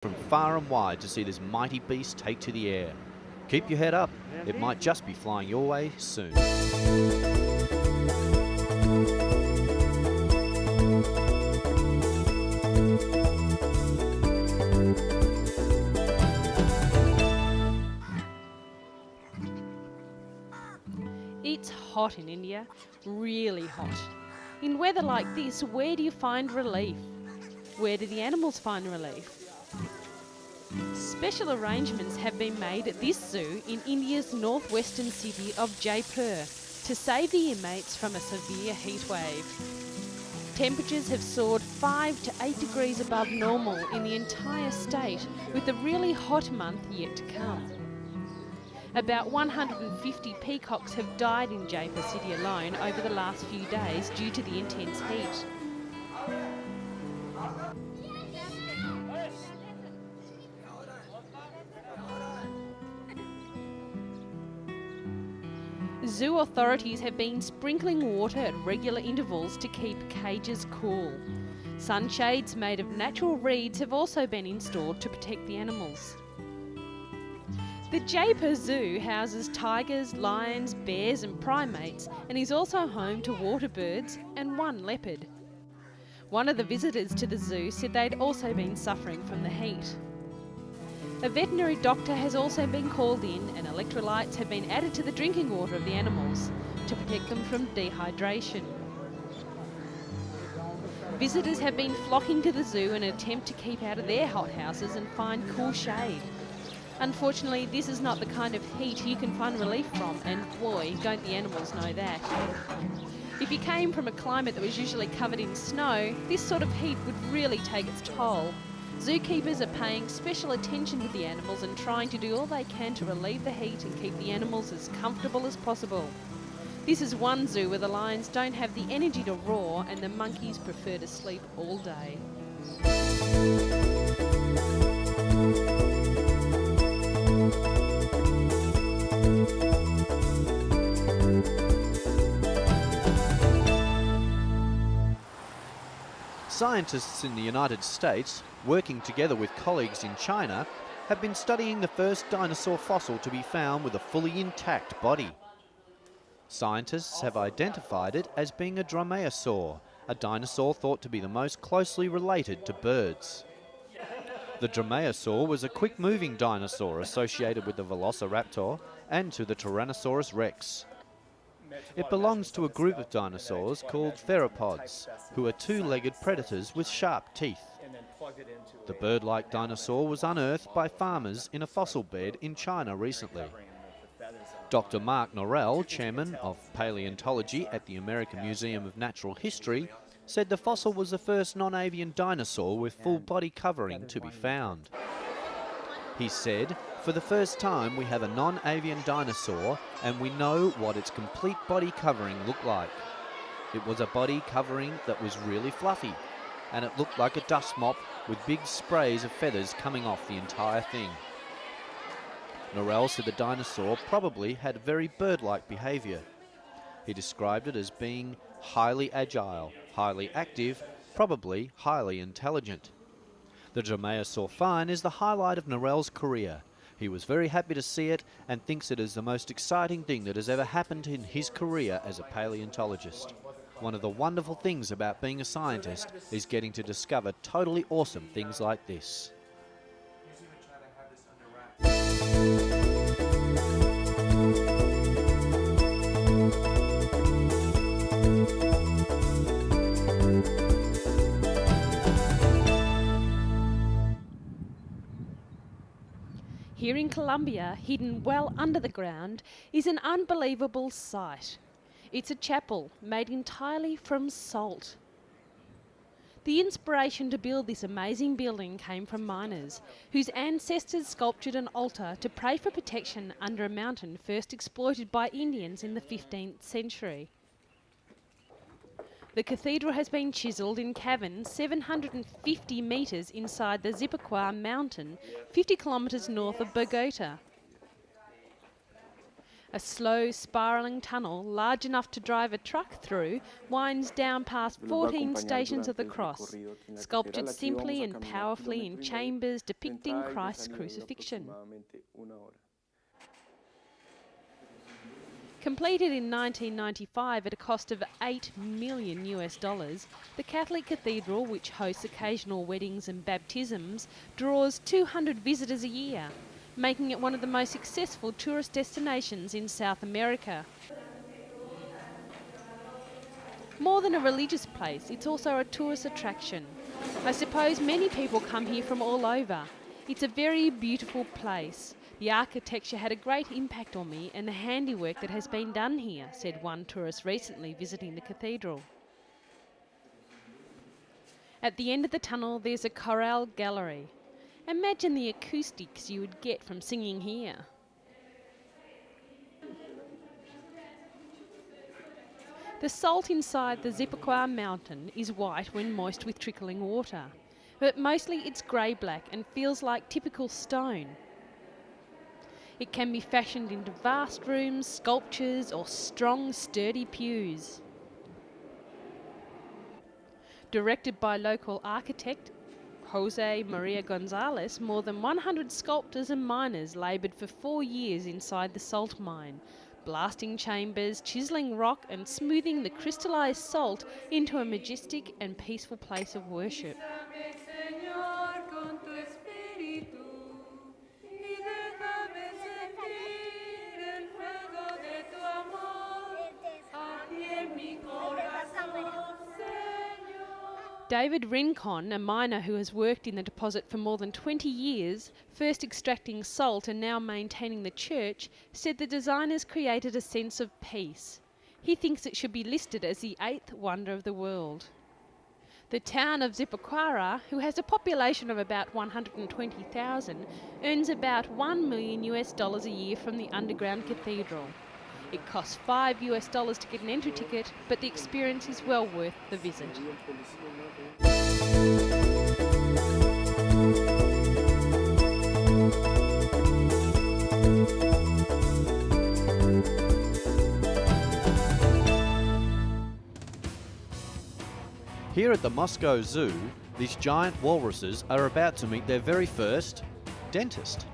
from far and wide to see this mighty beast take to the air. Keep your head up, it might just be flying your way soon. It's hot in India, really hot. In weather like this, where do you find relief? Where do the animals find relief? Special arrangements have been made at this zoo in India's northwestern city of Jaipur to save the inmates from a severe heatwave. Temperatures have soared 5 to 8 degrees above normal in the entire state, with the really hot month yet to come. About 150 peacocks have died in Jaipur city alone over the last few days due to the intense heat. Zoo authorities have been sprinkling water at regular intervals to keep cages cool. Sunshades made of natural reeds have also been installed to protect the animals. The Jaipur Zoo houses tigers, lions, bears and primates, and is also home to water birds and one leopard. One of the visitors to the zoo said they'd also been suffering from the heat. A veterinary doctor has also been called in, and electrolytes have been added to the drinking water of the animals to protect them from dehydration. Visitors have been flocking to the zoo in an attempt to keep out of their hothouses and find cool shade. Unfortunately, this is not the kind of heat you can find relief from, and boy, don't the animals know that. If you came from a climate that was usually covered in snow, this sort of heat would really take its toll. Zookeepers are paying special attention to the animals and trying to do all they can to relieve the heat and keep the animals as comfortable as possible. This is one zoo where the lions don't have the energy to roar and the monkeys prefer to sleep all day. Scientists in the United States, working together with colleagues in China, have been studying the first dinosaur fossil to be found with a fully intact body. Scientists have identified it as being a dromaeosaur, a dinosaur thought to be the most closely related to birds. The dromaeosaur was a quick-moving dinosaur associated with the velociraptor and to the Tyrannosaurus rex. It belongs to a group of dinosaurs called theropods, who are two-legged predators with sharp teeth. The bird-like dinosaur was unearthed by farmers in a fossil bed in China recently. Dr. Mark Norell, chairman of paleontology at the American Museum of Natural History, said the fossil was the first non-avian dinosaur with full body covering to be found. He said, "For the first time we have a non-avian dinosaur and we know what its complete body covering looked like. It was a body covering that was really fluffy, and it looked like a dust mop with big sprays of feathers coming off the entire thing." Norell said the dinosaur probably had very bird-like behaviour. He described it as being highly agile, highly active, probably highly intelligent. The dromaeosaur find is the highlight of Norell's career. He was very happy to see it and thinks it is the most exciting thing that has ever happened in his career as a paleontologist. One of the wonderful things about being a scientist is getting to discover totally awesome things like this. Here in Colombia, hidden well under the ground, is an unbelievable sight. It's a chapel made entirely from salt. The inspiration to build this amazing building came from miners, whose ancestors sculptured an altar to pray for protection under a mountain first exploited by Indians in the 15th century. The cathedral has been chiselled in caverns 750 metres inside the Zipaquirá mountain, 50 kilometres north of Bogota. A slow, spiralling tunnel, large enough to drive a truck through, winds down past 14 stations of the cross, sculptured simply and powerfully in chambers depicting Christ's crucifixion. Completed in 1995 at a cost of $8 million, the Catholic Cathedral, which hosts occasional weddings and baptisms, draws 200 visitors a year, making it one of the most successful tourist destinations in South America. More than a religious place, it's also a tourist attraction. I suppose many people come here from all over. It's a very beautiful place. The architecture had a great impact on me and the handiwork that has been done here, said one tourist recently visiting the cathedral. At the end of the tunnel, there's a chorale gallery. Imagine the acoustics you would get from singing here. The salt inside the Zipaquirá mountain is white when moist with trickling water, but mostly it's grey-black and feels like typical stone. It can be fashioned into vast rooms, sculptures or strong, sturdy pews. Directed by local architect Jose Maria Gonzalez, more than 100 sculptors and miners laboured for 4 years inside the salt mine, blasting chambers, chiselling rock and smoothing the crystallised salt into a majestic and peaceful place of worship. David Rincon, a miner who has worked in the deposit for more than 20 years, first extracting salt and now maintaining the church, said the designers created a sense of peace. He thinks it should be listed as the 8th wonder of the world. The town of Zipaquirá, who has a population of about 120,000, earns about $1 million a year from the underground cathedral. It costs $5 to get an entry ticket, but the experience is well worth the visit. Here at the Moscow Zoo, these giant walruses are about to meet their very first dentist.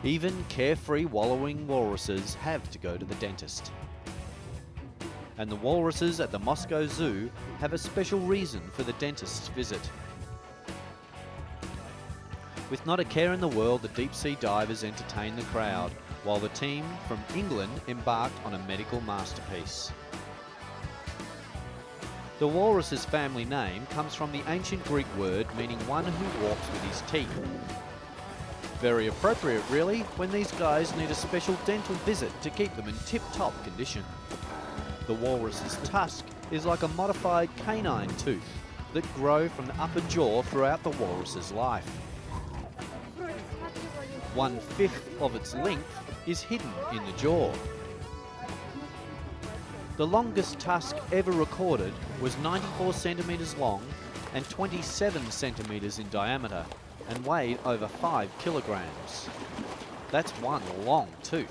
Even carefree wallowing walruses have to go to the dentist. And the walruses at the Moscow Zoo have a special reason for the dentist's visit. With not a care in the world, the deep-sea divers entertain the crowd, while the team from England embarked on a medical masterpiece. The walrus's family name comes from the ancient Greek word meaning one who walks with his teeth. Very appropriate really, when these guys need a special dental visit to keep them in tip-top condition. The walrus's tusk is like a modified canine tooth that grow from the upper jaw throughout the walrus's life. 1/5 of its length is hidden in the jaw. The longest tusk ever recorded was 94 centimetres long and 27 centimetres in diameter and weighed over 5 kilograms. That's one long tooth.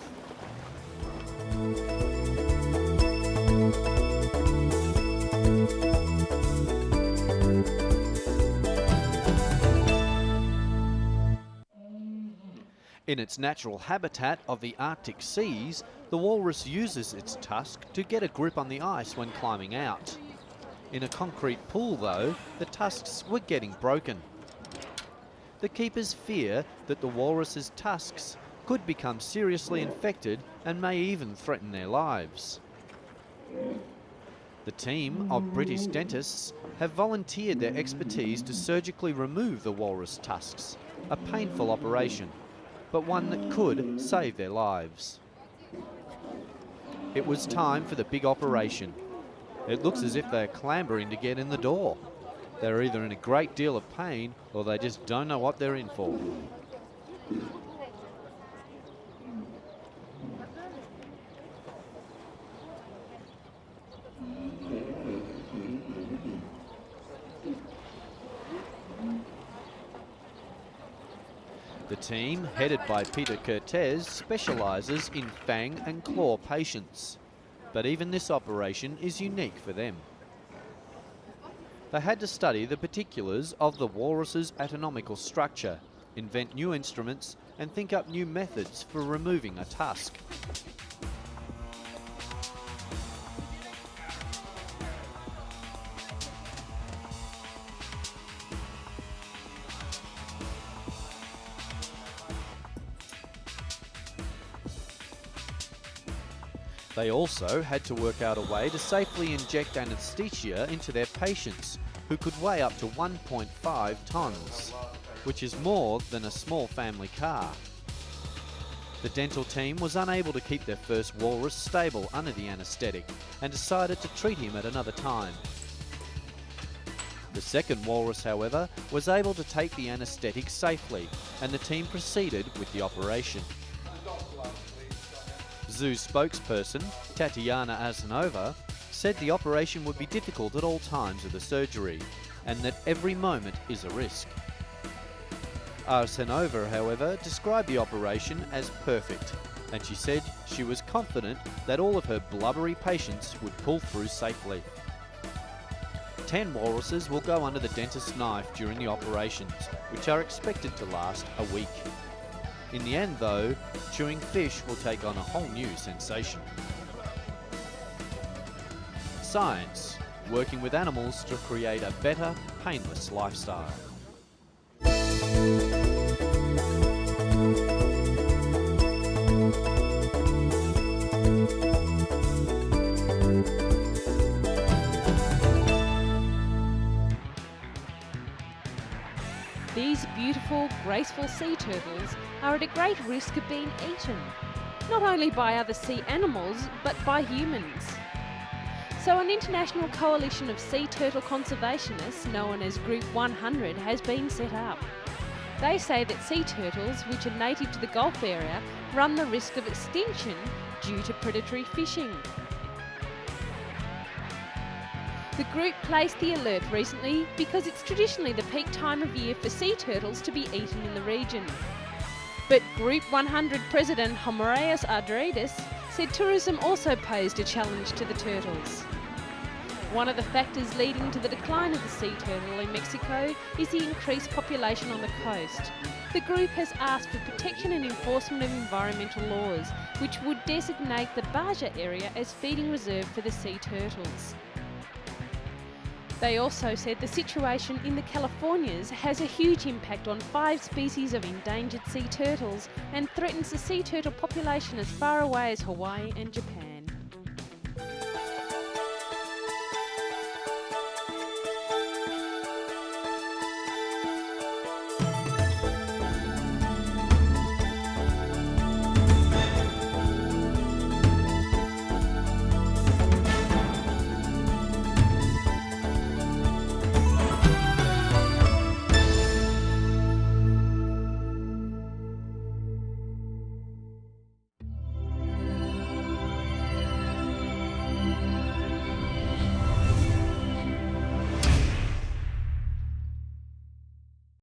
In its natural habitat of the Arctic seas, the walrus uses its tusk to get a grip on the ice when climbing out. In a concrete pool, though, the tusks were getting broken. The keepers fear that the walrus's tusks could become seriously infected and may even threaten their lives. The team of British dentists have volunteered their expertise to surgically remove the walrus tusks, a painful operation, but one that could save their lives. It was time for the big operation. It looks as if they're clambering to get in the door. They're either in a great deal of pain or they just don't know what they're in for. The team, headed by Peter Cortez, specialises in fang and claw patients. But even this operation is unique for them. They had to study the particulars of the walrus's anatomical structure, invent new instruments and think up new methods for removing a tusk. They also had to work out a way to safely inject anaesthesia into their patients, who could weigh up to 1.5 tonnes, which is more than a small family car. The dental team was unable to keep their first walrus stable under the anaesthetic and decided to treat him at another time. The second walrus, however, was able to take the anaesthetic safely, and the team proceeded with the operation. Zoo spokesperson Tatiana Arsenova said the operation would be difficult at all times of the surgery and that every moment is a risk. Arsenova, however, described the operation as perfect, and she said she was confident that all of her blubbery patients would pull through safely. 10 walruses will go under the dentist's knife during the operations, which are expected to last a week. In the end, though, chewing fish will take on a whole new sensation. Science, working with animals to create a better, painless lifestyle. These beautiful, graceful sea turtles are at a great risk of being eaten, not only by other sea animals, but by humans. So an international coalition of sea turtle conservationists, known as Group 100, has been set up. They say that sea turtles, which are native to the Gulf area, run the risk of extinction due to predatory fishing. The group placed the alert recently because it's traditionally the peak time of year for sea turtles to be eaten in the region. But Group 100 President Homeraios Ardridis said tourism also posed a challenge to the turtles. One of the factors leading to the decline of the sea turtle in Mexico is the increased population on the coast. The group has asked for protection and enforcement of environmental laws, which would designate the Baja area as feeding reserve for the sea turtles. They also said the situation in the Californias has a huge impact on 5 species of endangered sea turtles and threatens the sea turtle population as far away as Hawaii and Japan.